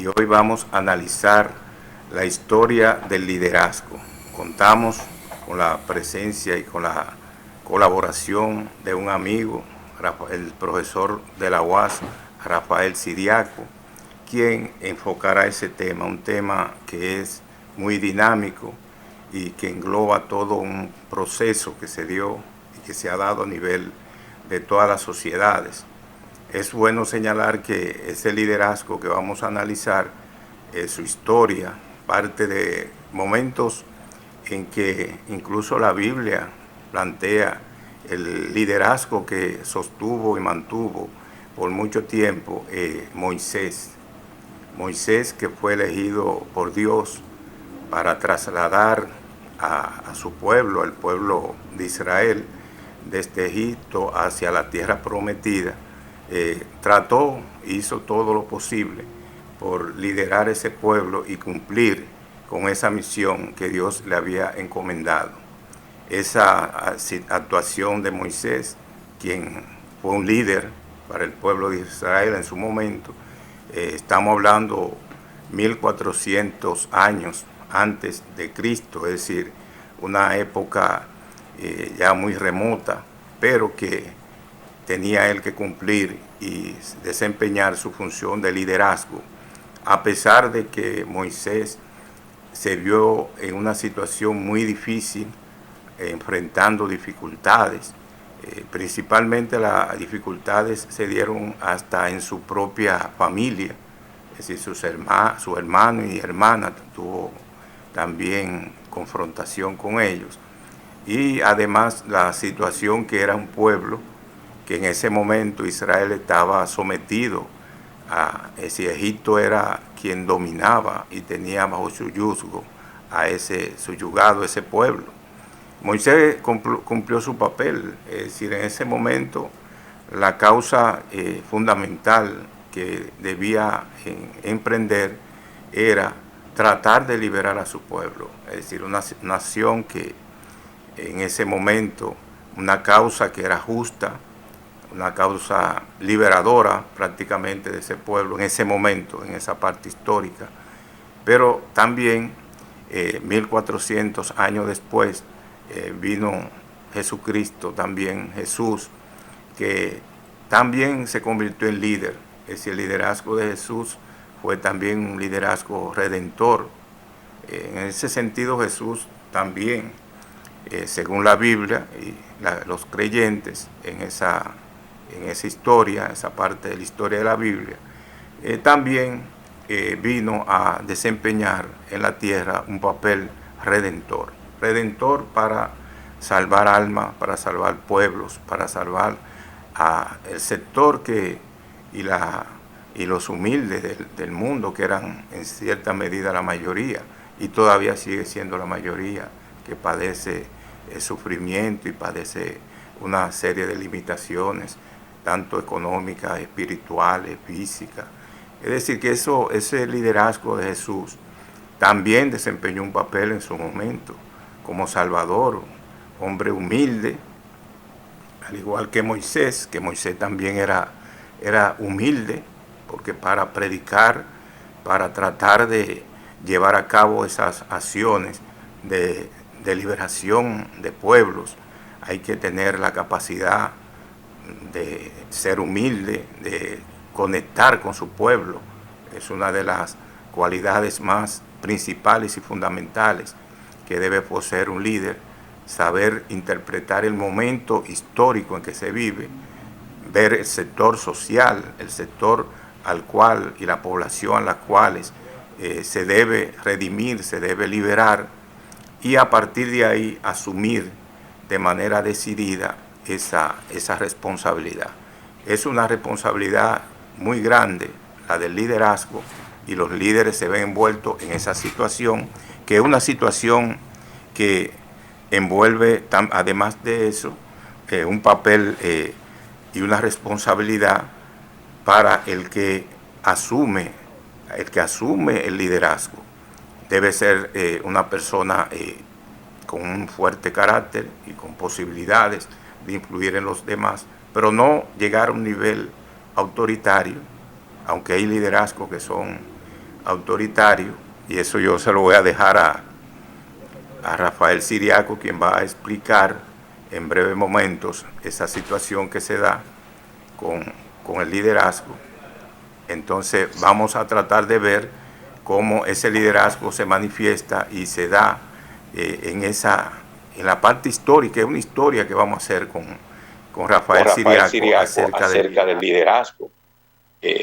y hoy vamos a analizar la historia del liderazgo. Contamos con la presencia y con la colaboración de un amigo, el profesor de la UAS, Rafael Siriaco, quien enfocará ese tema, un tema que es muy dinámico y que engloba todo un proceso que se dio y que se ha dado a nivel de todas las sociedades. Es bueno señalar que ese liderazgo que vamos a analizar, su historia, parte de momentos en que incluso la Biblia plantea el liderazgo que sostuvo y mantuvo por mucho tiempo Moisés. Moisés, que fue elegido por Dios para trasladar a su pueblo, al pueblo de Israel, desde Egipto hacia la tierra prometida, hizo todo lo posible por liderar ese pueblo y cumplir con esa misión que Dios le había encomendado. Esa actuación de Moisés, quien fue un líder para el pueblo de Israel en su momento, estamos hablando 1400 años antes de Cristo, es decir, una época ya muy remota, pero que tenía él que cumplir y desempeñar su función de liderazgo, a pesar de que Moisés se vio en una situación muy difícil, enfrentando dificultades. Principalmente las dificultades se dieron hasta en su propia familia, es decir, su hermano y hermana tuvo también confrontación con ellos. Y además la situación que era un pueblo que en ese momento Israel estaba sometido a ese Egipto, era quien dominaba y tenía bajo su yugo su yugado ese pueblo. Moisés cumplió su papel, es decir, en ese momento la causa fundamental que debía emprender era tratar de liberar a su pueblo, es decir, una nación que en ese momento, una causa que era justa, una causa liberadora prácticamente de ese pueblo en ese momento, en esa parte histórica, pero también 1400 años después vino Jesucristo, también Jesús, que también se convirtió en líder. Es decir, el liderazgo de Jesús fue también un liderazgo redentor. En ese sentido, Jesús también, según la Biblia y los creyentes en esa historia, esa parte de la historia de la Biblia, también vino a desempeñar en la tierra un papel redentor. Redentor para salvar almas, para salvar pueblos, para salvar a el sector y los humildes del mundo, que eran en cierta medida la mayoría, y todavía sigue siendo la mayoría, que padece sufrimiento y padece una serie de limitaciones, tanto económicas, espirituales, físicas. Es decir, que ese liderazgo de Jesús también desempeñó un papel en su momento como Salvador, hombre humilde, al igual que Moisés también era humilde, porque para predicar, para tratar de llevar a cabo esas acciones de liberación de pueblos, hay que tener la capacidad de ser humilde, de conectar con su pueblo. Es una de las cualidades más principales y fundamentales que debe poseer un líder, saber interpretar el momento histórico en que se vive, ver el sector social, el sector al cual y la población a las cuales se debe redimir, se debe liberar, y a partir de ahí asumir de manera decidida esa responsabilidad. Es una responsabilidad muy grande la del liderazgo, y los líderes se ven envueltos en esa situación, que es una situación que envuelve, además de eso, un papel y una responsabilidad para el que asume el liderazgo. Debe ser una persona con un fuerte carácter y con posibilidades de influir en los demás, pero no llegar a un nivel autoritario, aunque hay liderazgos que son autoritario, y eso yo se lo voy a dejar a Rafael Siriaco, quien va a explicar en breves momentos esa situación que se da con el liderazgo. Entonces vamos a tratar de ver cómo ese liderazgo se manifiesta y se da en la parte histórica. Es una historia que vamos a hacer con Rafael Siriaco acerca del liderazgo.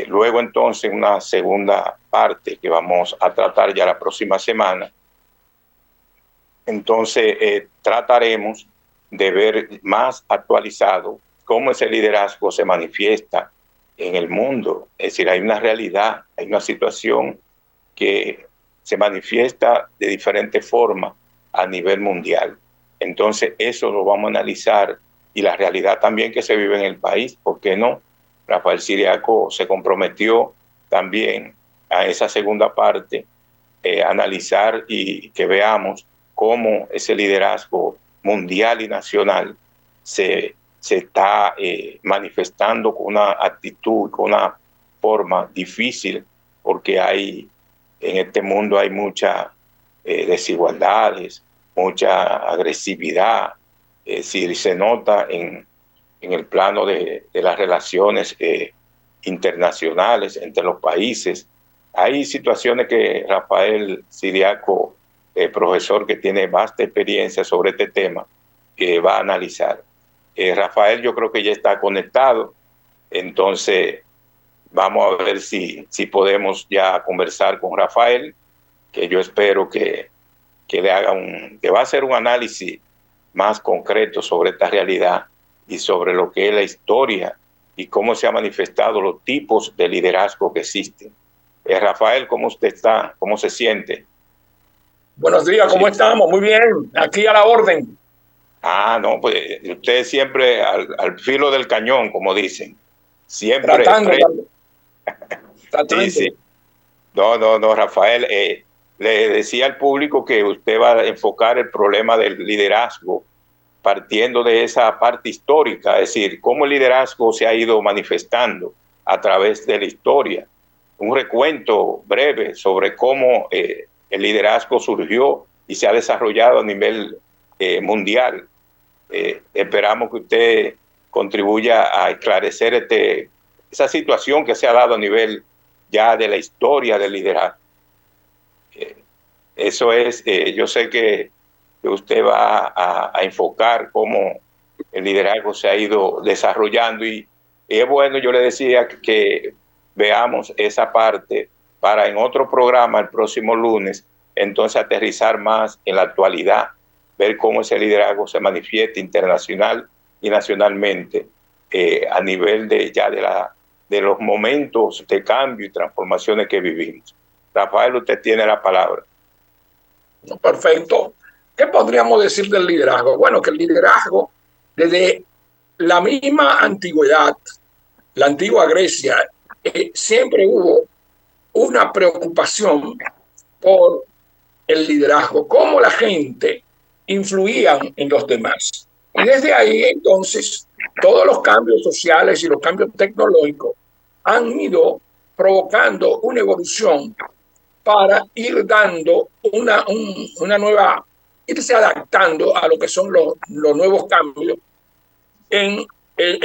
Luego entonces una segunda parte que vamos a tratar ya la próxima semana. Entonces trataremos de ver más actualizado cómo ese liderazgo se manifiesta en el mundo. Es decir, hay una realidad, hay una situación que se manifiesta de diferentes formas a nivel mundial. Entonces eso lo vamos a analizar, y la realidad también que se vive en el país. ¿Por qué no? Rafael Siriaco se comprometió también a esa segunda parte, analizar y que veamos cómo ese liderazgo mundial y nacional se está manifestando con una actitud, con una forma difícil, porque en este mundo hay muchas desigualdades, mucha agresividad. Es decir, se nota en el plano de las relaciones internacionales entre los países. Hay situaciones que Rafael Siriaco, profesor que tiene vasta experiencia sobre este tema, que va a analizar. Rafael, yo creo que ya está conectado, entonces vamos a ver si podemos ya conversar con Rafael, que yo espero que le haga que va a hacer un análisis más concreto sobre esta realidad y sobre lo que es la historia y cómo se han manifestado los tipos de liderazgo que existen. Rafael, ¿cómo usted está? ¿Cómo se siente? Buenos días, ¿cómo estamos? Muy bien, aquí a la orden. No, pues usted siempre al filo del cañón, como dicen. Siempre. Tratando. Sí. No, Rafael, le decía al público que usted va a enfocar el problema del liderazgo partiendo de esa parte histórica, es decir, cómo el liderazgo se ha ido manifestando a través de la historia. Un recuento breve sobre cómo el liderazgo surgió y se ha desarrollado a nivel mundial. Esperamos que usted contribuya a esclarecer esa situación que se ha dado a nivel ya de la historia del liderazgo. Eso es, yo sé que usted va a enfocar cómo el liderazgo se ha ido desarrollando, y es bueno, yo le decía, que veamos esa parte para en otro programa el próximo lunes, entonces aterrizar más en la actualidad, ver cómo ese liderazgo se manifiesta internacional y nacionalmente a nivel de los momentos de cambio y transformaciones que vivimos. Rafael, usted tiene la palabra. Perfecto. ¿Qué podríamos decir del liderazgo? Bueno, que el liderazgo, desde la misma antigüedad, la antigua Grecia, siempre hubo una preocupación por el liderazgo, cómo la gente influía en los demás. Y desde ahí, entonces, todos los cambios sociales y los cambios tecnológicos han ido provocando una evolución para ir dando una nueva, irse adaptando a lo que son los nuevos cambios en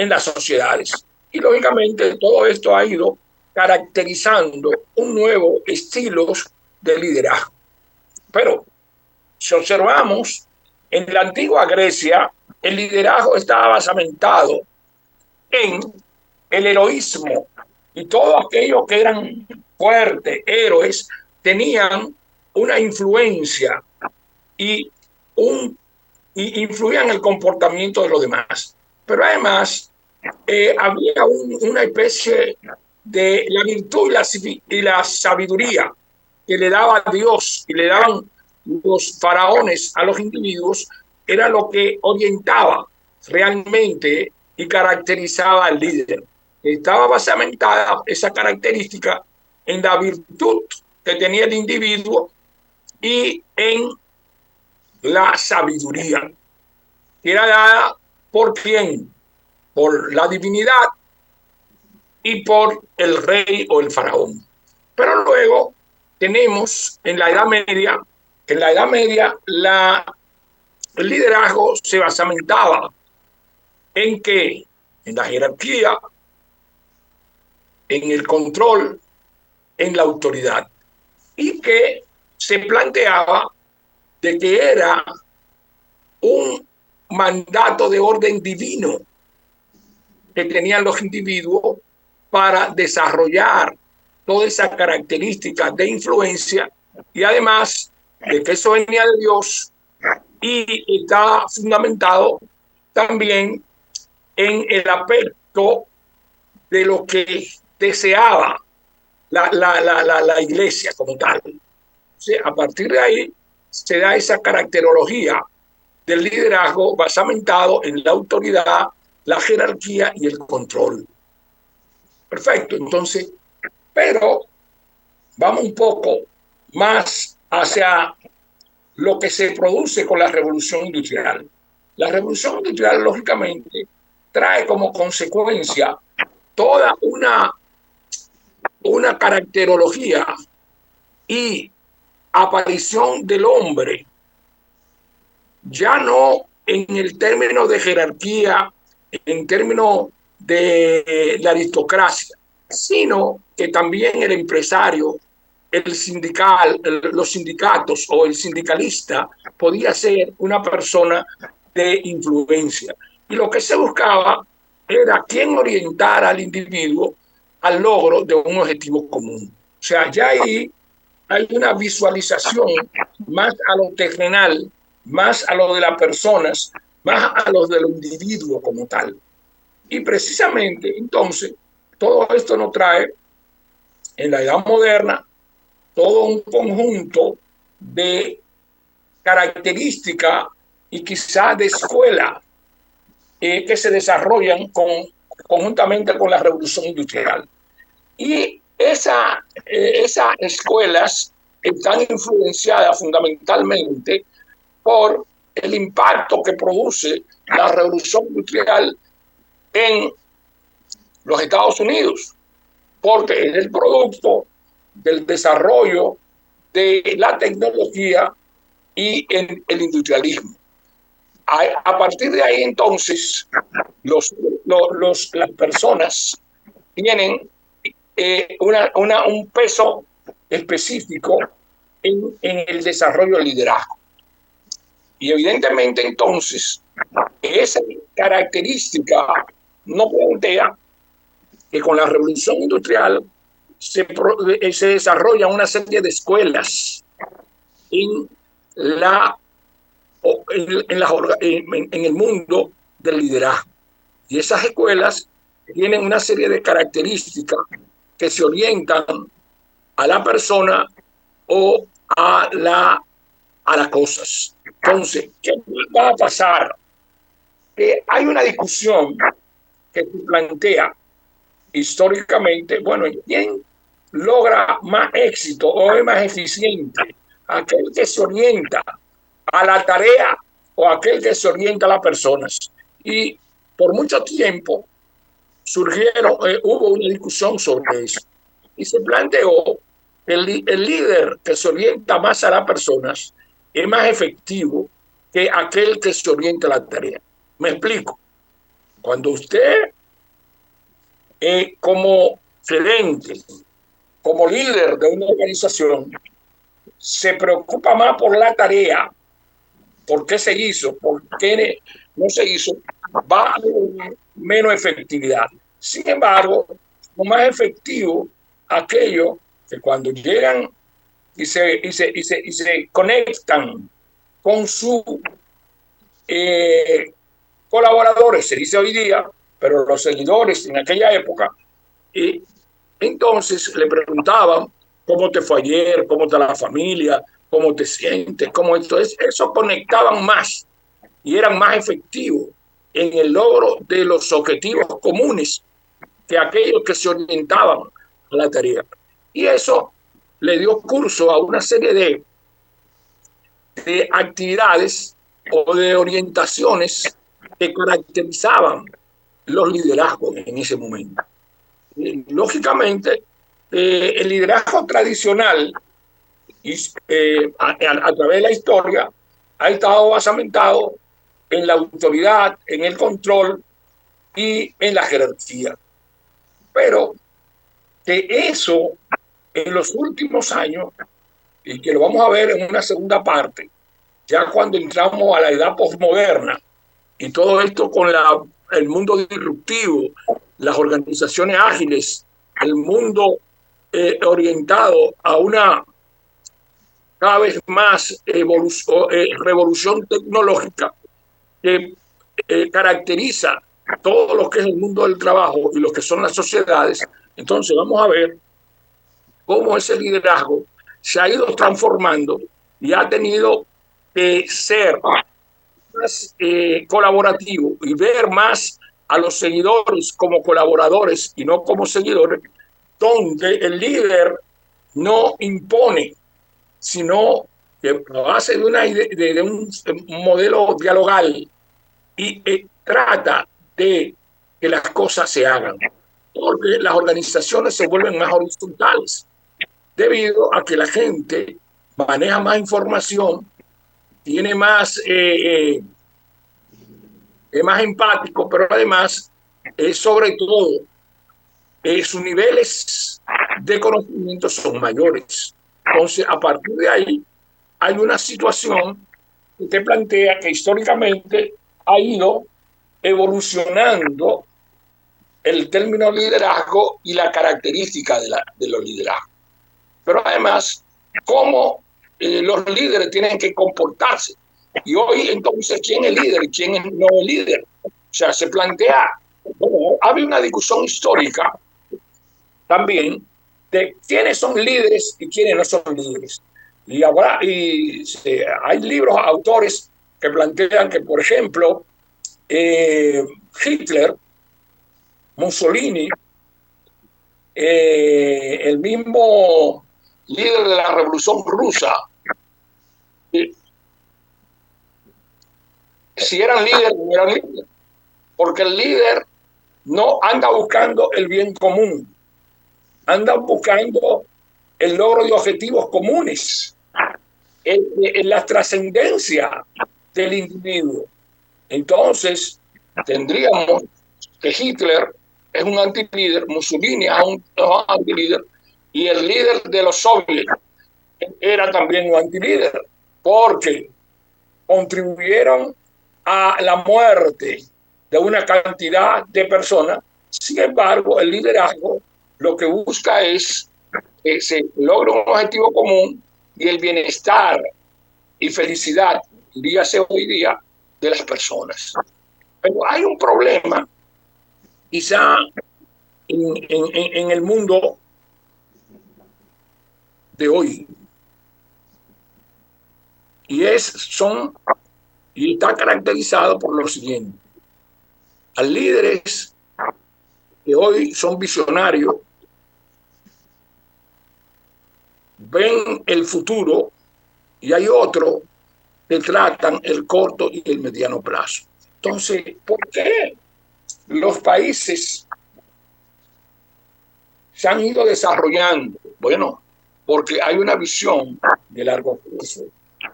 las sociedades. Y lógicamente todo esto ha ido caracterizando un nuevo estilo de liderazgo. Pero si observamos, en la antigua Grecia, el liderazgo estaba basamentado en el heroísmo, y todos aquellos que eran fuertes, héroes, tenían una influencia y influían en el comportamiento de los demás. Pero además había una especie de la virtud y la sabiduría que le daba Dios y le daban los faraones a los individuos, era lo que orientaba realmente y caracterizaba al líder. Estaba basamentada esa característica en la virtud que tenía el individuo y en la sabiduría, que era dada por quién, por la divinidad y por el rey o el faraón. Pero luego tenemos en la Edad Media, que en la Edad Media el liderazgo se basamentaba en que en la jerarquía, en el control, en la autoridad, y que se planteaba de que era un mandato de orden divino que tenían los individuos para desarrollar toda esa característica de influencia, y además de que eso venía de Dios y está fundamentado también en el aspecto de lo que deseaba la iglesia como tal. O sea, a partir de ahí se da esa caracterología del liderazgo basamentado en la autoridad, la jerarquía y el control. Perfecto, entonces, pero vamos un poco más hacia lo que se produce con la revolución industrial. La revolución industrial, lógicamente, trae como consecuencia toda una caracterología y aparición del hombre, ya no en el término de jerarquía, en términos de la aristocracia, sino que también el empresario, el sindical, los sindicatos o el sindicalista podía ser una persona de influencia. Y lo que se buscaba era quién orientara al individuo al logro de un objetivo común. O sea, ya ahí hay una visualización más a lo terrenal, más a lo de las personas, más a lo del individuo como tal. Y precisamente, entonces, todo esto nos trae en la edad moderna todo un conjunto de características y quizás de escuelas que se desarrollan conjuntamente con la revolución industrial. Y esas escuelas están influenciadas fundamentalmente por el impacto que produce la revolución industrial en los Estados Unidos, porque es el producto del desarrollo de la tecnología y el industrialismo. A partir de ahí, entonces, las personas tienen un peso específico en el desarrollo del liderazgo. Y evidentemente, entonces, esa característica no plantea que con la revolución industrial se desarrolla una serie de escuelas en, en el mundo del liderazgo. Y esas escuelas tienen una serie de características que se orientan a la persona o a las cosas. Entonces, ¿qué va a pasar? Hay una discusión que se plantea históricamente, bueno, ¿quién logra más éxito o es más eficiente? ¿Aquel que se orienta a la tarea o aquel que se orienta a las personas? Y por mucho tiempo hubo una discusión sobre eso. Y se planteó que el líder que se orienta más a las personas es más efectivo que aquel que se orienta a la tarea. Me explico. Cuando usted como gerente, como líder de una organización, se preocupa más por la tarea, por qué se hizo, por qué no se hizo, va a tener menos efectividad. Sin embargo, lo más efectivo aquello que cuando llegan y se conectan con sus colaboradores, se dice hoy día, pero los seguidores en aquella época, y entonces le preguntaban cómo te fue ayer, cómo está la familia, cómo te sientes, cómo esto es. Eso conectaban más y eran más efectivos en el logro de los objetivos comunes que aquellos que se orientaban a la tarea. Y eso le dio curso a una serie de actividades o de orientaciones que caracterizaban los liderazgos en ese momento. Lógicamente, el liderazgo tradicional y a través de la historia ha estado basamentado en la autoridad, en el control y en la jerarquía. Pero que eso en los últimos años, y que lo vamos a ver en una segunda parte, ya cuando entramos a la edad posmoderna y todo esto con el mundo disruptivo, las organizaciones ágiles, el mundo orientado a una cada vez más revolución tecnológica que caracteriza todo lo que es el mundo del trabajo y lo que son las sociedades. Entonces vamos a ver cómo ese liderazgo se ha ido transformando y ha tenido que ser más colaborativo y ver más a los seguidores como colaboradores y no como seguidores, donde el líder no impone, sino que a base de un modelo dialogal y trata de que las cosas se hagan, porque las organizaciones se vuelven más horizontales debido a que la gente maneja más información, tiene más, es más empático, pero además, sobre todo, sus niveles de conocimiento son mayores. Entonces, a partir de ahí, hay una situación que usted plantea que históricamente ha ido evolucionando el término liderazgo y la característica de los liderazgos. Pero además, cómo los líderes tienen que comportarse. Y hoy, entonces, ¿quién es líder y quién no es líder? O sea, se plantea, bueno, había una discusión histórica también de quiénes son líderes y quiénes no son líderes. Y, hay libros, autores que plantean que, por ejemplo, Hitler, Mussolini, el mismo líder de la Revolución Rusa, si eran líderes o no eran líderes, porque el líder no anda buscando el bien común, anda buscando el logro de objetivos comunes, en la trascendencia del individuo. Entonces, tendríamos que Hitler es un antilíder, Mussolini es un antilíder, y el líder de los soviets era también un antilíder, porque contribuyeron a la muerte de una cantidad de personas. Sin embargo, el liderazgo lo que busca es que se logre un objetivo común y el bienestar y felicidad, dígase hoy día, de las personas. Pero hay un problema, quizá en el mundo de hoy, y está caracterizado por lo siguiente: a líderes que hoy son visionarios, ven el futuro, y hay otros que tratan el corto y el mediano plazo. Entonces, ¿por qué los países se han ido desarrollando? Bueno, porque hay una visión de largo plazo,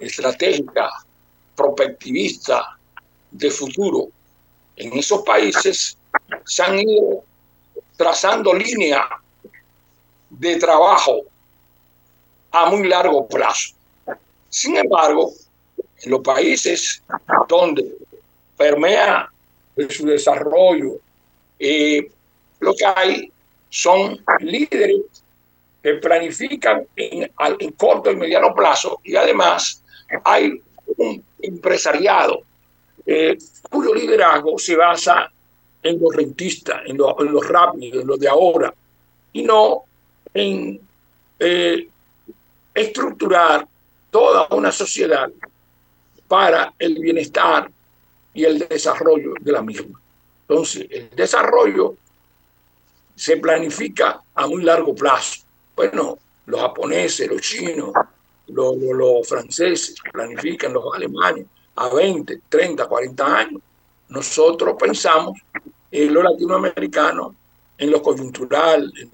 estratégica, prospectivista, de futuro. En esos países se han ido trazando líneas de trabajo a muy largo plazo. Sin embargo, en los países donde permea su desarrollo, lo que hay son líderes que planifican en corto y mediano plazo, y además hay un empresariado cuyo liderazgo se basa en lo rentista, en lo rápido, en lo de ahora, y no en estructurar toda una sociedad para el bienestar y el desarrollo de la misma. Entonces, el desarrollo se planifica a muy largo plazo. Bueno, los japoneses, los chinos, los franceses planifican, los alemanes, a 20, 30, 40 años. Nosotros pensamos en los latinoamericanos, en lo coyuntural, en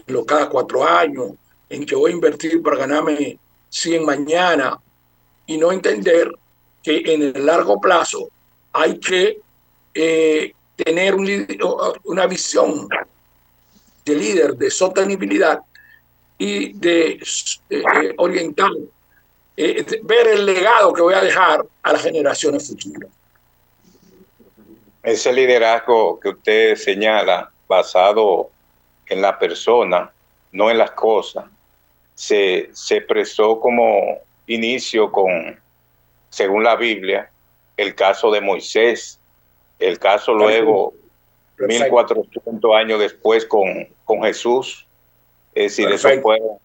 lo cada 4 años, en que voy a invertir para ganarme 100 mañana y no entender que en el largo plazo hay que tener una visión de líder, de sostenibilidad y de orientar, ver el legado que voy a dejar a las generaciones futuras. Ese liderazgo que usted señala, basado en la persona, no en las cosas, se expresó como inicio con, según la Biblia, el caso de Moisés, el caso luego, 1400 años después, con Jesús. Es decir, esos fueron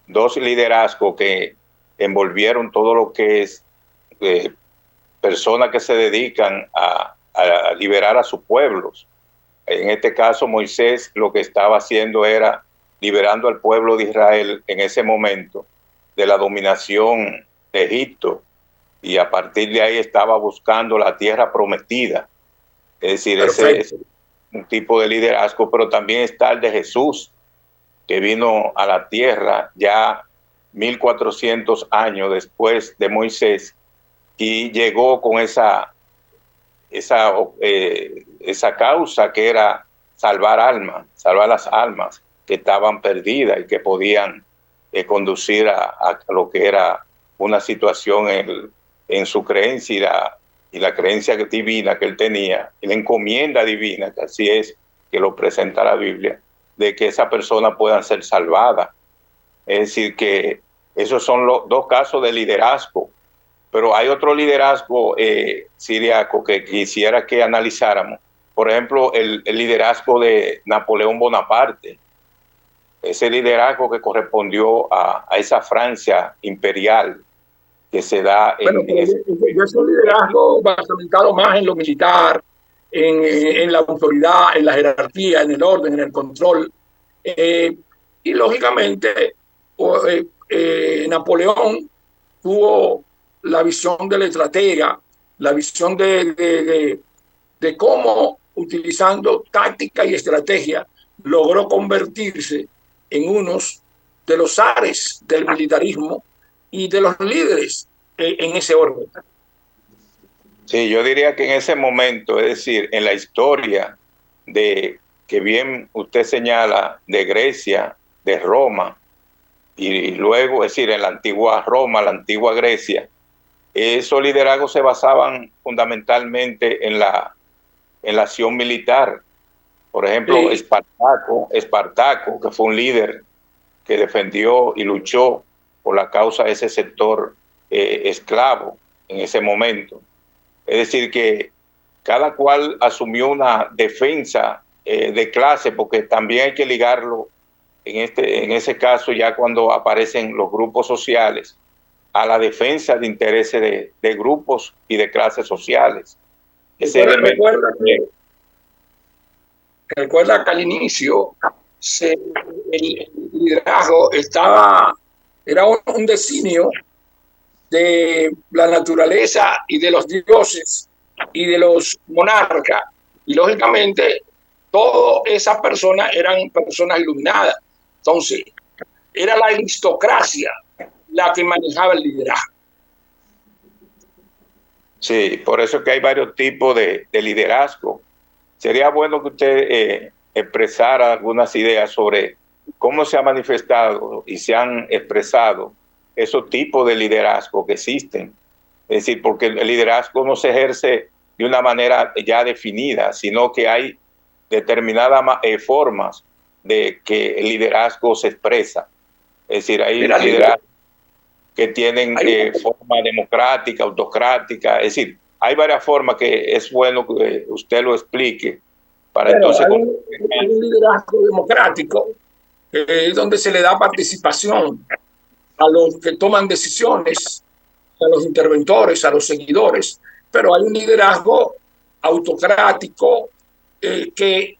dos liderazgos que envolvieron todo lo que es personas que se dedican a liberar a sus pueblos. En este caso, Moisés lo que estaba haciendo era liberando al pueblo de Israel en ese momento de la dominación de Egipto, y a partir de ahí estaba buscando la tierra prometida. Es decir, ese es un tipo de liderazgo, pero también está el de Jesús, que vino a la tierra ya 1400 años después de Moisés y llegó con esa causa que era salvar las almas que estaban perdidas y que podían conducir a lo que era una situación en su creencia y la creencia divina que él tenía, y la encomienda divina, que así es que lo presenta la Biblia, de que esa persona pueda ser salvada. Es decir, que esos son los dos casos de liderazgo. Pero hay otro liderazgo siriaco que quisiera que analizáramos. Por ejemplo, el liderazgo de Napoleón Bonaparte. Ese liderazgo que correspondió a esa Francia imperial que se da en ya es un liderazgo basamentado más en lo militar, en la autoridad, en la jerarquía, en el orden, en el control. Y lógicamente, Napoleón tuvo la visión del estratega, la visión de cómo, utilizando táctica y estrategia, logró convertirse en unos de los zares del militarismo y de los líderes en ese orden. Sí, yo diría que en ese momento, es decir, en la historia de que bien usted señala de Grecia, de Roma, y luego, es decir, en la antigua Roma, la antigua Grecia, esos liderazgos se basaban fundamentalmente en la acción militar. Por ejemplo, sí. Espartaco, que fue un líder que defendió y luchó por la causa de ese sector esclavo en ese momento. Es decir, que cada cual asumió una defensa de clase, porque también hay que ligarlo en ese caso, ya cuando aparecen los grupos sociales, a la defensa de intereses de grupos y de clases sociales. Recuerda que al inicio el liderazgo era un designio de la naturaleza y de los dioses y de los monarcas. Y lógicamente, todas esas personas eran personas iluminadas. Entonces, era la aristocracia la que manejaba el liderazgo. Sí, por eso que hay varios tipos de liderazgo. Sería bueno que usted expresara algunas ideas sobre cómo se ha manifestado y se han expresado esos tipos de liderazgo que existen. Es decir, porque el liderazgo no se ejerce de una manera ya definida, sino que hay determinadas formas de que el liderazgo se expresa. Es decir, hay liderazgos que tienen forma democrática, autocrática, es decir, hay varias formas que es bueno que usted lo explique. Para entonces, hay un liderazgo democrático donde se le da participación a los que toman decisiones, a los interventores, a los seguidores, pero hay un liderazgo autocrático que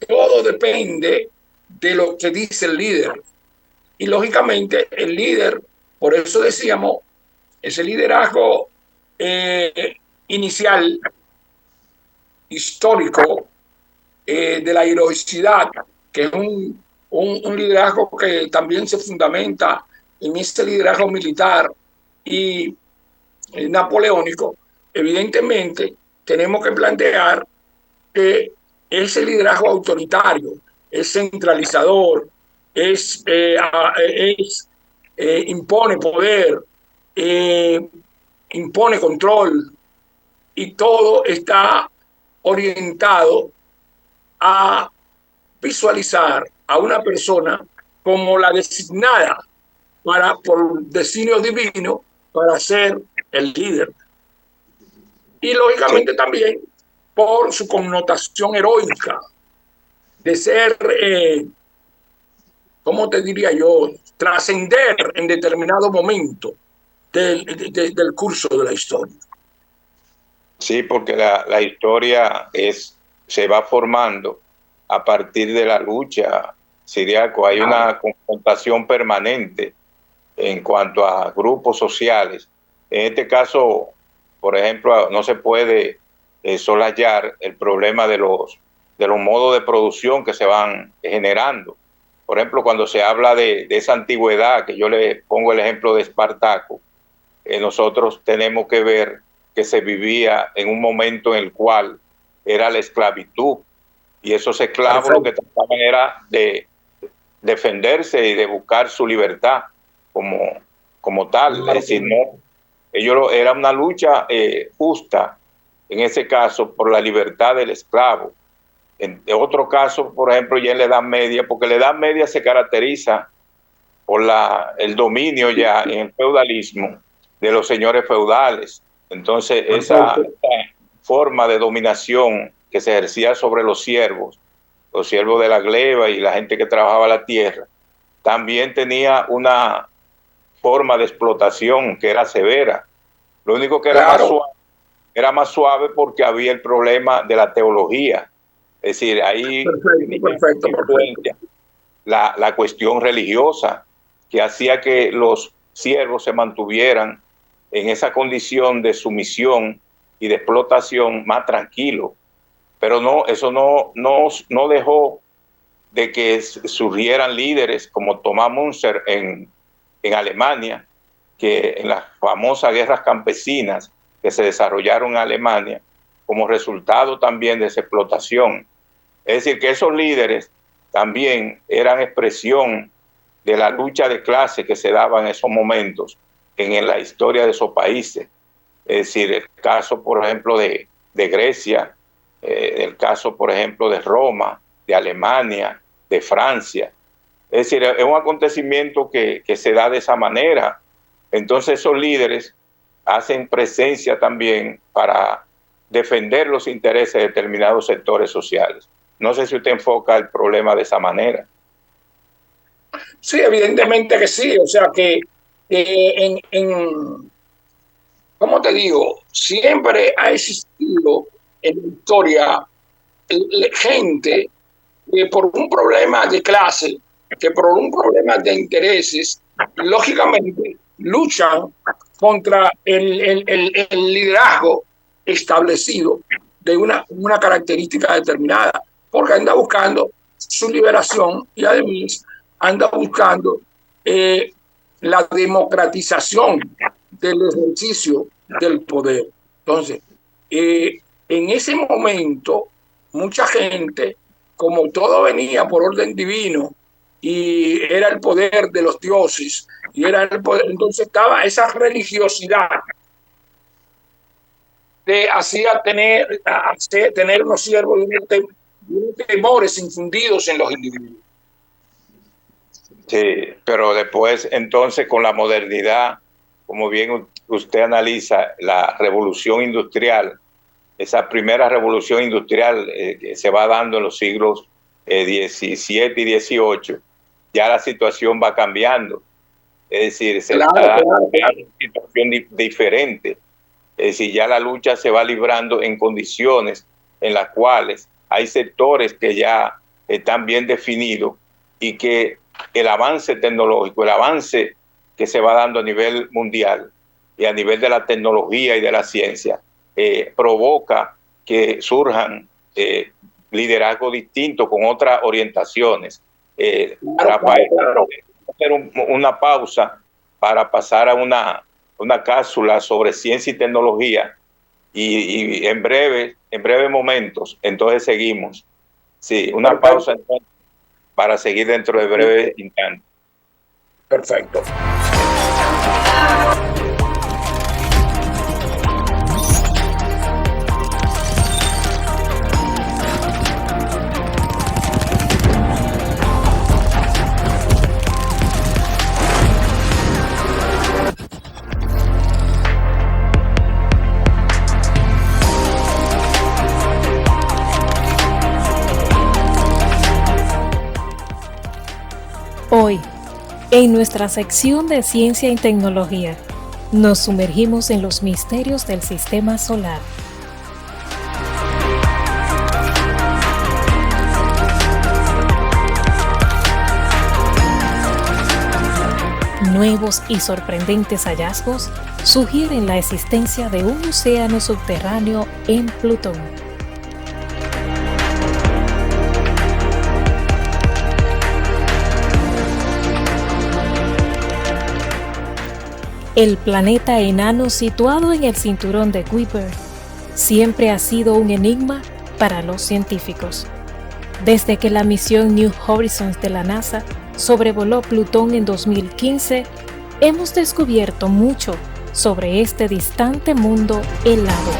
todo depende de lo que dice el líder. Y lógicamente el líder, por eso decíamos, ese liderazgo inicial, histórico, de la heroicidad, que es un liderazgo que también se fundamenta en ese liderazgo militar y napoleónico, evidentemente tenemos que plantear que ese liderazgo autoritario es centralizador, impone poder, eh, impone control, y todo está orientado a visualizar a una persona como la designada por designio divino para ser el líder. Y Sí, lógicamente también por su connotación heroica de ser, ¿cómo te diría yo?, trascender en determinado momento del curso de la historia. sí, porque la historia se va formando a partir de la lucha, Siriaco. Hay Claro, una confrontación permanente en cuanto a grupos sociales. En este caso, por ejemplo, no se puede soslayar el problema de los modos de producción que se van generando. Por ejemplo, cuando se habla de esa antigüedad, que yo le pongo el ejemplo de Espartaco, nosotros tenemos que ver que se vivía en un momento en el cual era la esclavitud, y esos esclavos lo que perfecto. trataban era de defenderse y de buscar su libertad como, como tal. Es Claro, decir, no, era una lucha justa, en ese caso, por la libertad del esclavo. En otro caso, por ejemplo, ya en la Edad Media, porque la Edad Media se caracteriza por el dominio ya en el feudalismo de los señores feudales. Entonces, esa perfecto. forma de dominación que se ejercía sobre los siervos de la gleba y la gente que trabajaba la tierra, también tenía una forma de explotación que era severa. Lo único que Claro, era más suave porque había el problema de la teología. Es decir, ahí perfecto, tenía perfecto, perfecto. influencia la cuestión religiosa, que hacía que los siervos se mantuvieran en esa condición de sumisión y de explotación más tranquilo. Pero no, eso no dejó de que surgieran líderes como Thomas Müntzer en Alemania, que en las famosas guerras campesinas que se desarrollaron en Alemania, como resultado también de esa explotación. Es decir, que esos líderes también eran expresión de la lucha de clase que se daba en esos momentos en la historia de esos países. Es decir, el caso, por ejemplo, de Grecia, el caso, por ejemplo, de Roma, de Alemania, de Francia. Es decir, es un acontecimiento que se da de esa manera. Entonces esos líderes hacen presencia también para defender los intereses de determinados sectores sociales. No sé si usted enfoca el problema de esa manera. Sí, evidentemente que sí. O sea que ¿cómo te digo? Siempre ha existido en la historia gente que por un problema de clase, que por un problema de intereses, lógicamente luchan contra el liderazgo establecido de una característica determinada, porque anda buscando su liberación y además anda buscando la democratización del ejercicio del poder. Entonces, en ese momento, mucha gente, como todo venía por orden divino y era el poder de los dioses, y era el poder, entonces estaba esa religiosidad que hacía tener unos siervos de unos temores infundidos en los individuos. Sí, pero después, entonces, con la modernidad, como bien usted analiza, la revolución industrial, esa primera revolución industrial que se va dando en los siglos XVII y XVIII, ya la situación va cambiando. Es decir, se Claro, está claro, en claro. una situación diferente. Es decir, ya la lucha se va librando en condiciones en las cuales hay sectores que ya están bien definidos y que el avance tecnológico, el avance que se va dando a nivel mundial y a nivel de la tecnología y de la ciencia, provoca que surjan liderazgos distintos con otras orientaciones. Rafael, hacer una pausa para pasar a una cápsula sobre ciencia y tecnología y en breve momentos, entonces seguimos. Sí, una pausa entonces, para seguir dentro de breves instantes. Perfecto. Hoy, en nuestra sección de Ciencia y Tecnología, nos sumergimos en los misterios del Sistema Solar. Nuevos y sorprendentes hallazgos sugieren la existencia de un océano subterráneo en Plutón. El planeta enano situado en el cinturón de Kuiper siempre ha sido un enigma para los científicos. Desde que la misión New Horizons de la NASA sobrevoló Plutón en 2015, hemos descubierto mucho sobre este distante mundo helado.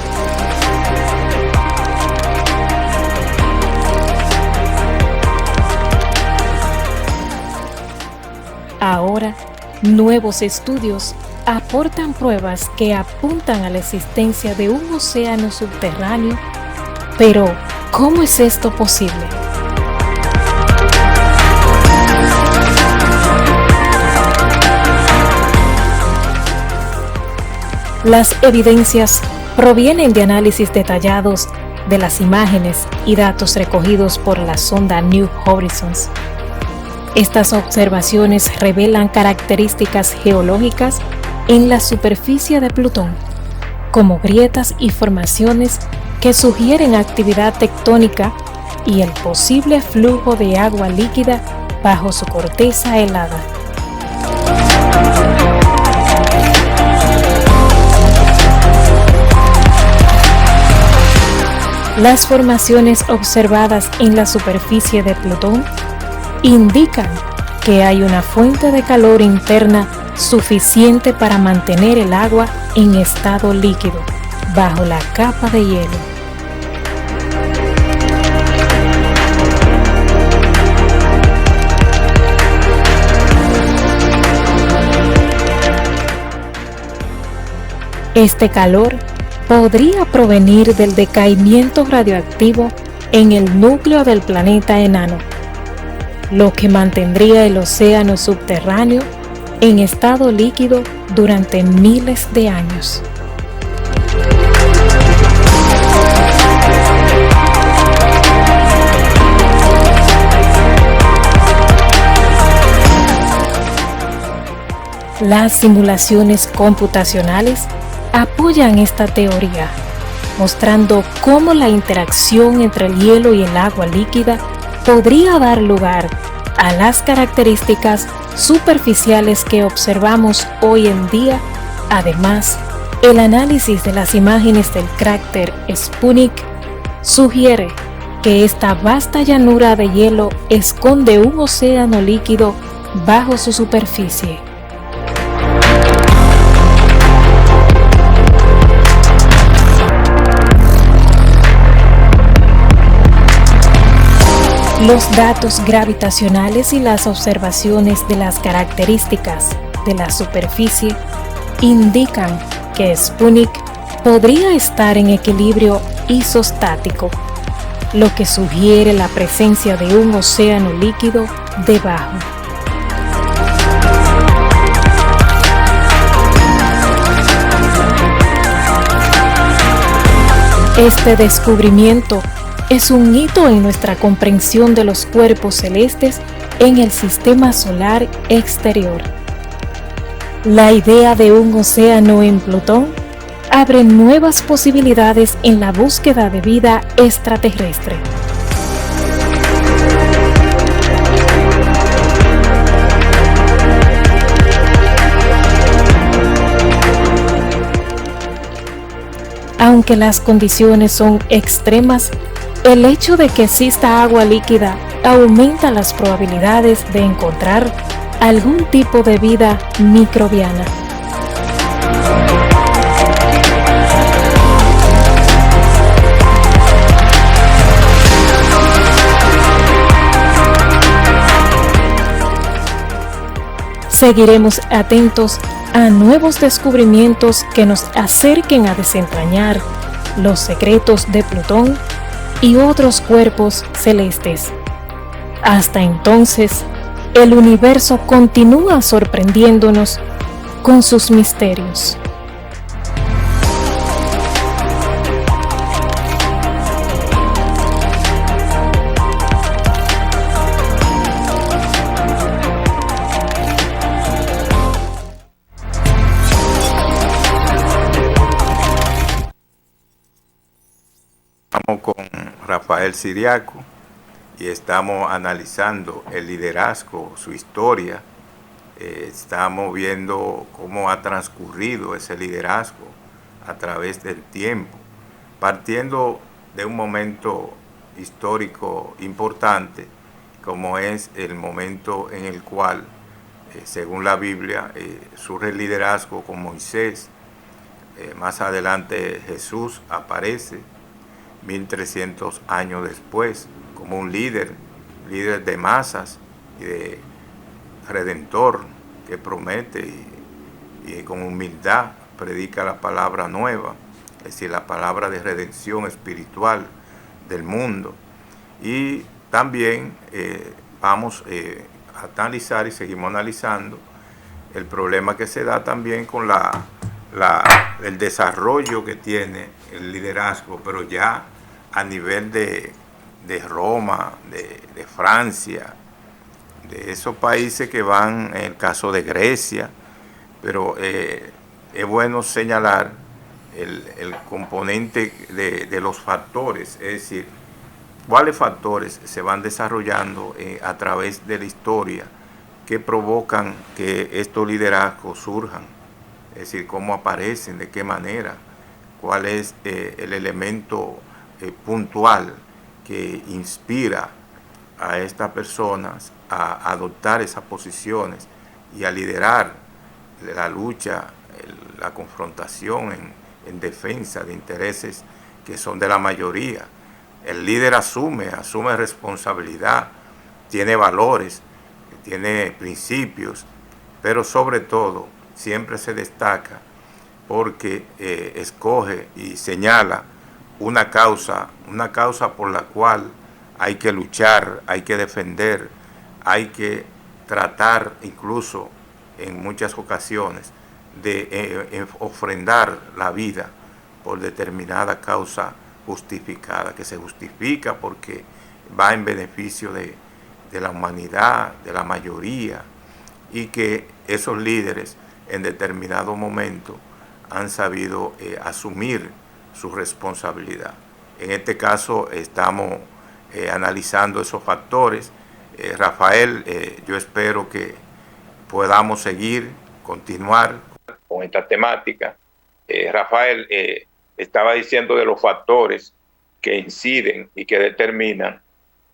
Ahora, nuevos estudios aportan pruebas que apuntan a la existencia de un océano subterráneo. Pero, ¿cómo es esto posible? Las evidencias provienen de análisis detallados de las imágenes y datos recogidos por la sonda New Horizons. Estas observaciones revelan características geológicas en la superficie de Plutón, como grietas y formaciones que sugieren actividad tectónica y el posible flujo de agua líquida bajo su corteza helada. Las formaciones observadas en la superficie de Plutón indican que hay una fuente de calor interna suficiente para mantener el agua en estado líquido bajo la capa de hielo. Este calor podría provenir del decaimiento radioactivo en el núcleo del planeta enano, lo que mantendría el océano subterráneo en estado líquido durante miles de años. Las simulaciones computacionales apoyan esta teoría, mostrando cómo la interacción entre el hielo y el agua líquida podría dar lugar a las características superficiales que observamos hoy en día. Además, el análisis de las imágenes del cráter Sputnik sugiere que esta vasta llanura de hielo esconde un océano líquido bajo su superficie. Los datos gravitacionales y las observaciones de las características de la superficie indican que Sputnik podría estar en equilibrio isostático, lo que sugiere la presencia de un océano líquido debajo. Este descubrimiento es un hito en nuestra comprensión de los cuerpos celestes en el sistema solar exterior. La idea de un océano en Plutón abre nuevas posibilidades en la búsqueda de vida extraterrestre. aunque las condiciones son extremas, el hecho de que exista agua líquida aumenta las probabilidades de encontrar algún tipo de vida microbiana. Seguiremos atentos a nuevos descubrimientos que nos acerquen a desentrañar los secretos de Plutón y otros cuerpos celestes. Hasta entonces, el universo continúa sorprendiéndonos con sus misterios. Estamos con Rafael Siriaco y estamos analizando el liderazgo, su historia. Estamos viendo cómo ha transcurrido ese liderazgo a través del tiempo, partiendo de un momento histórico importante, como es el momento en el cual, según la Biblia, surge el liderazgo con Moisés. Más adelante Jesús aparece 1300 años después como un líder de masas y de redentor que promete y con humildad predica la palabra nueva, es decir, la palabra de redención espiritual del mundo. Y también vamos a analizar y seguimos analizando el problema que se da también con el desarrollo que tiene el liderazgo, pero ya a nivel de Roma, de Francia, de esos países que van, en el caso de Grecia, pero es bueno señalar el componente de los factores, es decir, cuáles factores se van desarrollando a través de la historia que provocan que estos liderazgos surjan, es decir, cómo aparecen, de qué manera, cuál es el elemento puntual que inspira a estas personas a adoptar esas posiciones y a liderar la lucha, la confrontación en defensa de intereses que son de la mayoría. El líder asume responsabilidad, tiene valores, tiene principios, pero sobre todo siempre se destaca porque escoge y señala una causa por la cual hay que luchar, hay que defender, hay que tratar incluso en muchas ocasiones de ofrendar la vida por determinada causa justificada, que se justifica porque va en beneficio de la humanidad, de la mayoría, y que esos líderes en determinado momento han sabido asumir su responsabilidad. En este caso estamos analizando esos factores. Rafael, yo espero que podamos continuar con esta temática. Rafael, estaba diciendo de los factores que inciden y que determinan,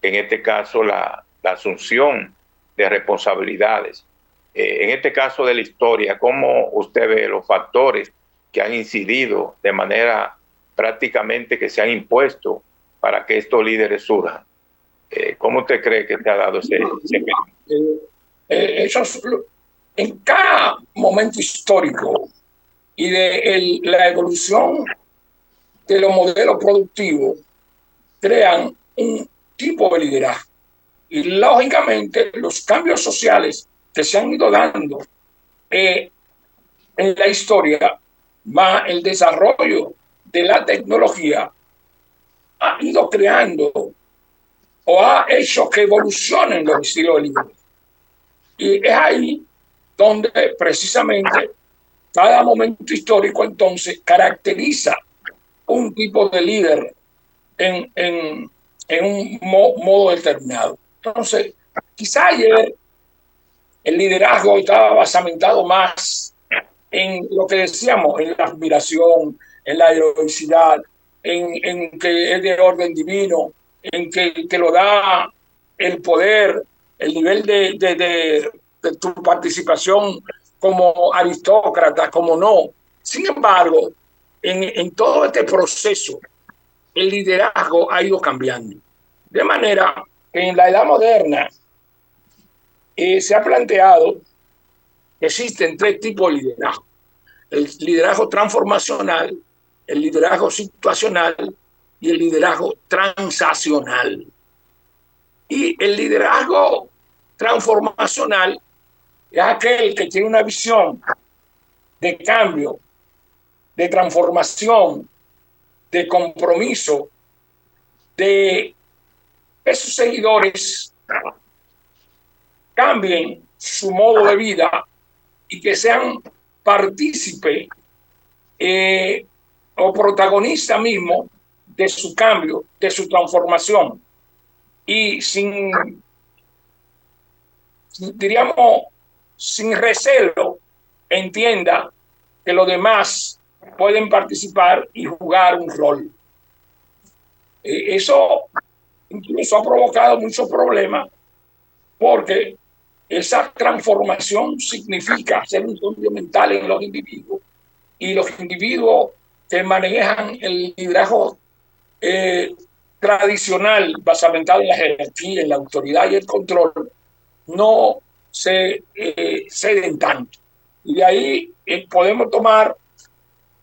en este caso, la asunción de responsabilidades. En este caso de la historia, ¿cómo usted ve los factores que han incidido de manera prácticamente que se han impuesto para que estos líderes surjan? ¿Cómo usted cree que te ha dado ese en cada momento histórico y de la evolución de los modelos productivos crean un tipo de liderazgo? Y lógicamente los cambios sociales que se han ido dando en la historia, más el desarrollo de la tecnología, ha ido creando o ha hecho que evolucionen los estilos de liderazgo. Y es ahí donde precisamente cada momento histórico entonces caracteriza un tipo de líder en un modo determinado. Entonces, quizá ayer el liderazgo estaba basamentado más en lo que decíamos, en la admiración, en la heroicidad, en que es de orden divino, en que lo da el poder, el nivel de tu participación como aristócrata, como no. Sin embargo, en todo este proceso, el liderazgo ha ido cambiando. De manera que en la edad moderna se ha planteado que existen tres tipos de liderazgo. El liderazgo transformacional, el liderazgo situacional y el liderazgo transaccional. Y el liderazgo transformacional es aquel que tiene una visión de cambio, de transformación, de compromiso, de que sus seguidores cambien su modo de vida y que sean partícipe o protagonista mismo de su cambio, de su transformación. Y diríamos, sin recelo, entienda que los demás pueden participar y jugar un rol. Eso incluso ha provocado muchos problemas porque esa transformación significa hacer un cambio mental en los individuos y los individuos que manejan el liderazgo tradicional basamentado en la jerarquía, en la autoridad y el control, no se ceden tanto. Y de ahí podemos tomar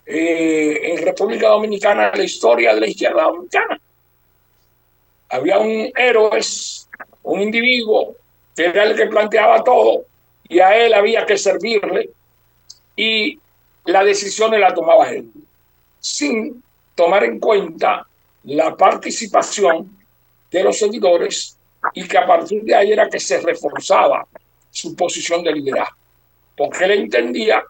en República Dominicana la historia de la izquierda dominicana. Había un héroe, un individuo que era el que planteaba todo y a él había que servirle y las decisiones las tomaba él, sin tomar en cuenta la participación de los seguidores y que a partir de ahí era que se reforzaba su posición de liderazgo, porque él entendía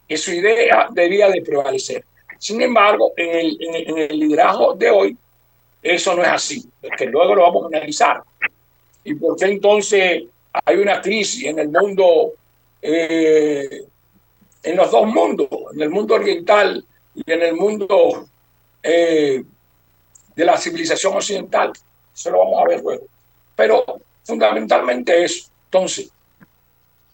que su idea debía de prevalecer. Sin embargo, en el liderazgo de hoy, eso no es así, que luego lo vamos a analizar. ¿Y por qué entonces hay una crisis en el mundo, en los dos mundos, en el mundo oriental y en el mundo de la civilización occidental? Eso lo vamos a ver luego. Pero fundamentalmente eso. Entonces,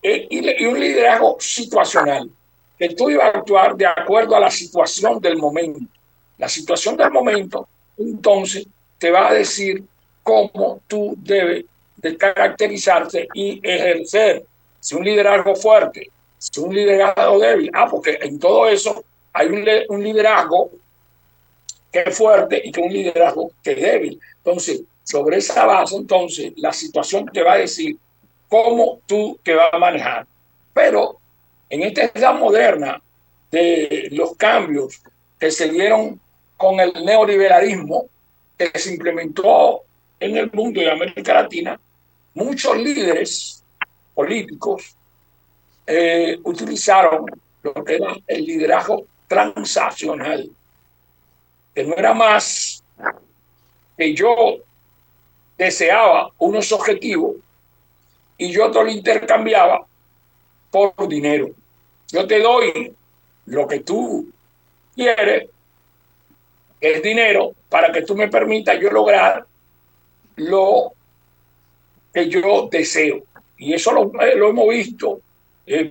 y un liderazgo situacional, que tú ibas a actuar de acuerdo a la situación del momento. La situación del momento, entonces, te va a decir cómo tú debes de caracterizarte y ejercer, si un liderazgo fuerte, si un liderazgo débil. Porque en todo eso hay un liderazgo que es fuerte y que un liderazgo que es débil. Entonces, sobre esa base, entonces, la situación te va a decir cómo tú te vas a manejar. Pero en esta edad moderna de los cambios que se dieron con el neoliberalismo que se implementó en el mundo de América Latina, muchos líderes políticos utilizaron lo que era el liderazgo transaccional, que no era más que yo deseaba unos objetivos y yo te lo intercambiaba por dinero. Yo te doy lo que tú quieres, que es dinero, para que tú me permitas yo lograr lo que yo deseo. Y eso lo hemos visto,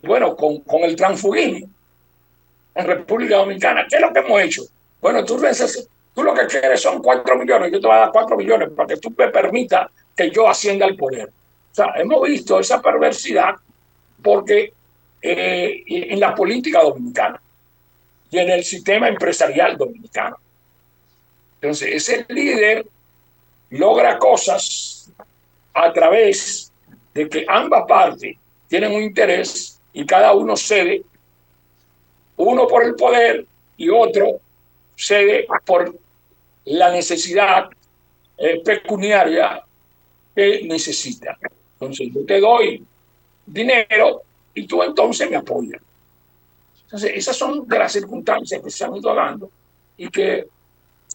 bueno, con el transfugismo en República Dominicana. ¿Qué es lo que hemos hecho? Bueno, tú lo que quieres son 4 millones, yo te voy a dar 4 millones para que tú me permitas que yo ascienda al poder. O sea, hemos visto esa perversidad porque en la política dominicana y en el sistema empresarial dominicano. Entonces, ese líder logra cosas a través de que ambas partes tienen un interés y cada uno cede, uno por el poder y otro cede por la necesidad pecuniaria que necesita. Entonces, yo te doy dinero y tú entonces me apoyas. Entonces, esas son de las circunstancias que se han ido dando y que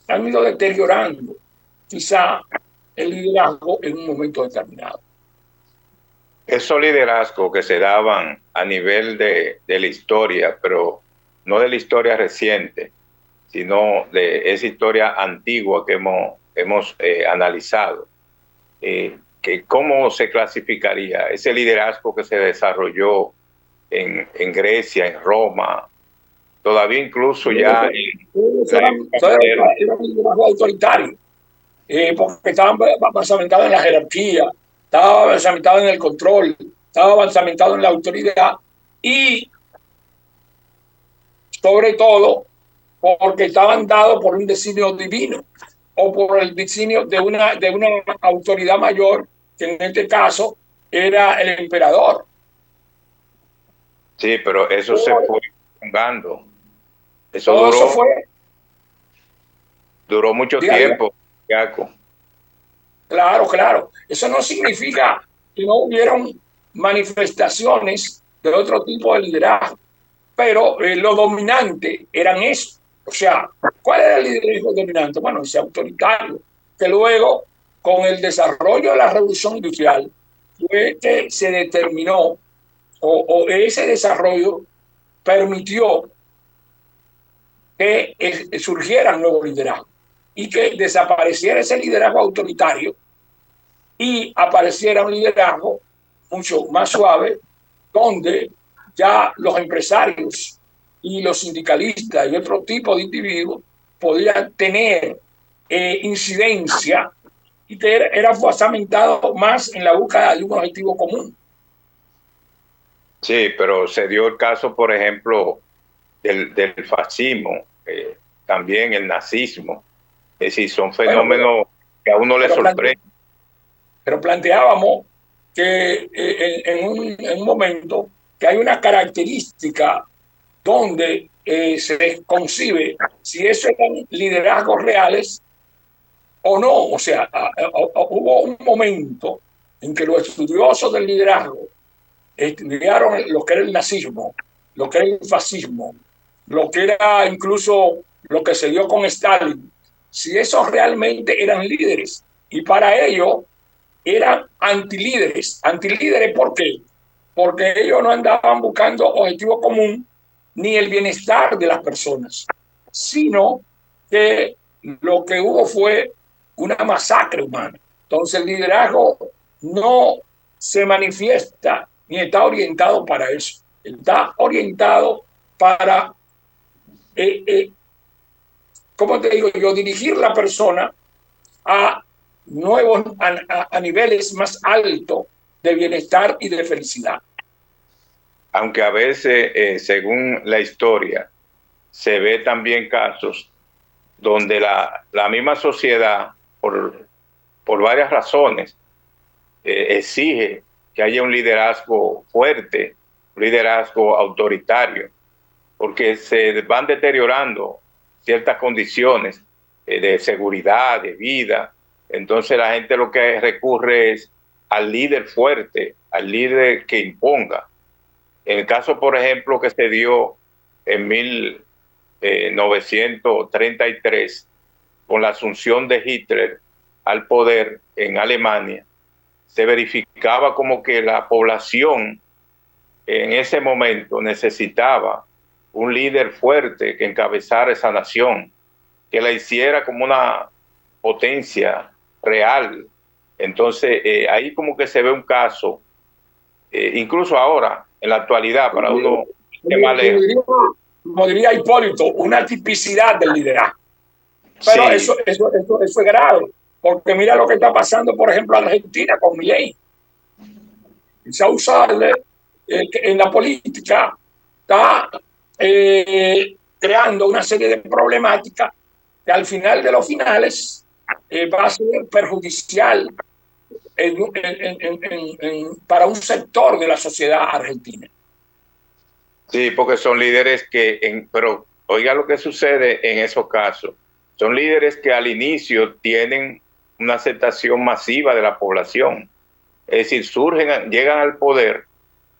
han ido deteriorando quizá el liderazgo en un momento determinado. Esos liderazgos que se daban a nivel de la historia, pero no de la historia reciente, sino de esa historia antigua que hemos analizado. ¿Cómo se clasificaría ese liderazgo que se desarrolló en Grecia, en Roma, todavía incluso ya en la época moderna? Era un liderazgo autoritario, porque estaban basamentados en la jerarquía, estaba basamentado en el control, estaba basamentado en la autoridad y sobre todo porque estaban dados por un designio divino o por el designio de una autoridad mayor, que en este caso era el emperador. Sí, pero eso se fue prolongando. Eso Todo eso fue, duró mucho tiempo, Jaco. Claro, claro. Eso no significa que no hubieron manifestaciones de otro tipo de liderazgo, pero lo dominante eran eso. O sea, ¿cuál era el liderazgo dominante? Bueno, ese autoritario, que luego, con el desarrollo de la revolución industrial, fue que se determinó, o ese desarrollo permitió que surgieran nuevos liderazgos y que desapareciera ese liderazgo autoritario y apareciera un liderazgo mucho más suave, donde ya los empresarios y los sindicalistas y otro tipo de individuos podían tener incidencia y que era fundamentado más en la búsqueda de un objetivo común. Sí, pero se dio el caso, por ejemplo, del fascismo, también el nazismo. Es decir, son fenómenos que a uno le sorprende. Pero planteábamos que en un momento que hay una característica donde se concibe si esos eran liderazgos reales o no. O sea, hubo un momento en que los estudiosos del liderazgo estudiaron lo que era el nazismo, lo que era el fascismo, lo que era incluso lo que se dio con Stalin, si esos realmente eran líderes. Y para ello eran antilíderes. Antilíderes, ¿por qué? Porque ellos no andaban buscando objetivo común ni el bienestar de las personas, sino que lo que hubo fue una masacre humana. Entonces el liderazgo no se manifiesta ni está orientado para eso. Está orientado para, ¿cómo te digo yo? Dirigir la persona a nuevos, a niveles más altos de bienestar y de felicidad. Aunque a veces, según la historia, se ve también casos donde la misma sociedad, por varias razones, exige que haya un liderazgo fuerte, un liderazgo autoritario, porque se van deteriorando ciertas condiciones de seguridad, de vida. Entonces la gente lo que recurre es al líder fuerte, al líder que imponga. En el caso, por ejemplo, que se dio en 1933 con la asunción de Hitler al poder en Alemania, se verificaba como que la población en ese momento necesitaba un líder fuerte que encabezara esa nación, que la hiciera como una potencia real. Entonces, ahí como que se ve un caso, incluso ahora, en la actualidad, para uno como diría Hipólito, una tipicidad del liderazgo. Pero sí, eso es grave, porque mira lo que está pasando, por ejemplo, en Argentina con Milei. Se usarle en la política, está creando una serie de problemáticas que al final de los finales va a ser perjudicial para un sector de la sociedad argentina. Sí, porque son líderes pero oiga lo que sucede en esos casos. Son líderes que al inicio tienen una aceptación masiva de la población. Es decir, llegan al poder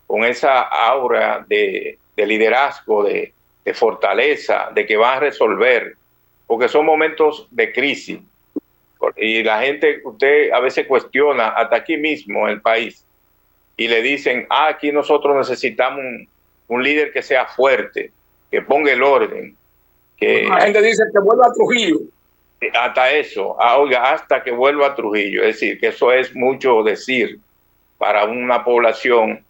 con esa aura de liderazgo, de fortaleza, de que van a resolver, porque son momentos de crisis. Y la gente, usted a veces cuestiona, hasta aquí mismo en el país, y le dicen, aquí nosotros necesitamos un líder que sea fuerte, que ponga el orden, que la gente dice que vuelva a Trujillo. hasta eso, oiga, hasta que vuelva a Trujillo. Es decir, que eso es mucho decir para una población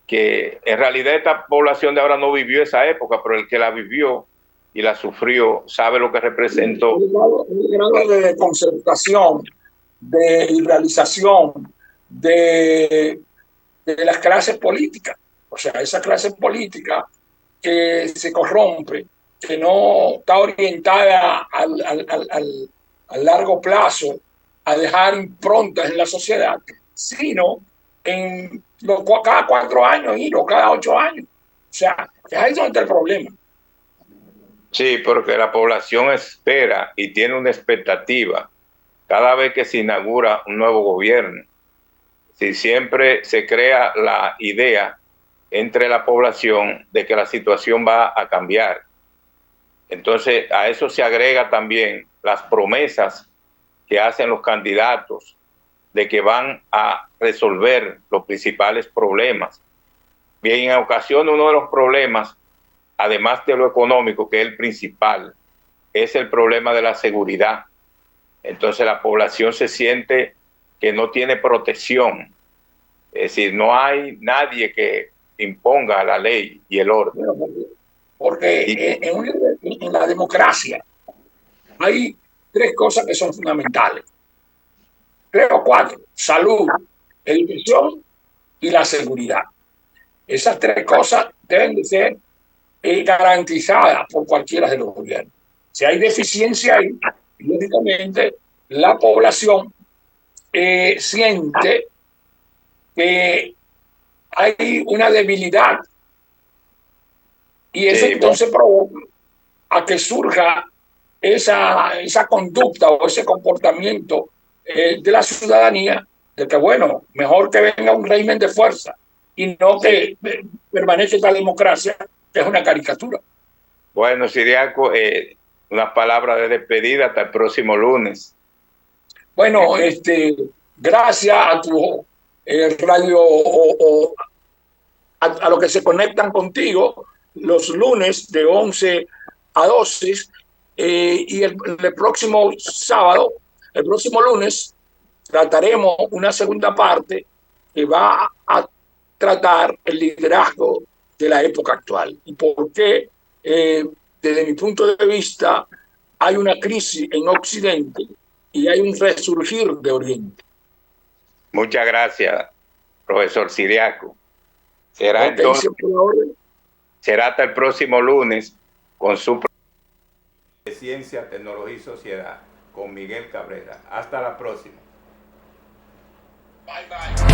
que en realidad esta población de ahora no vivió esa época, pero el que la vivió y la sufrió sabe lo que representó. El grado de concertación, de irrealización de las clases políticas. O sea, esa clase política que se corrompe, que no está orientada al largo plazo, a dejar improntas en la sociedad, sino en cada 4 años o cada 8 años. O sea, es ahí donde está el problema. Sí, porque la población espera y tiene una expectativa cada vez que se inaugura un nuevo gobierno. Si siempre se crea la idea entre la población de que la situación va a cambiar. Entonces, a eso se agrega también las promesas que hacen los candidatos de que van a resolver los principales problemas. Bien, en ocasiones uno de los problemas, además de lo económico, que es el principal, es el problema de la seguridad. Entonces la población se siente que no tiene protección. Es decir, no hay nadie que imponga la ley y el orden. Porque en la democracia hay 3 cosas que son fundamentales. 3 o 4: salud, educación y la seguridad. Esas 3 cosas deben de ser garantizadas por cualquiera de los gobiernos. Si hay deficiencia ahí, lógicamente la población siente que hay una debilidad y eso entonces provoca a que surja esa conducta o ese comportamiento de la ciudadanía de que, bueno, mejor que venga un régimen de fuerza y no que permanezca la democracia, que es una caricatura. Bueno, Ciriaco, unas palabras de despedida hasta el próximo lunes. Bueno, gracias a tu radio a los que se conectan contigo los lunes de 11 a 12 y el próximo sábado, el próximo lunes, trataremos una segunda parte que va a tratar el liderazgo de la época actual y por qué, desde mi punto de vista, hay una crisis en Occidente y hay un resurgir de Oriente. Muchas gracias, profesor Ciriaco. Será entonces, será hasta el próximo lunes con su de Ciencia, Tecnología y Sociedad con Miguel Cabrera. Hasta la próxima. Bye, bye.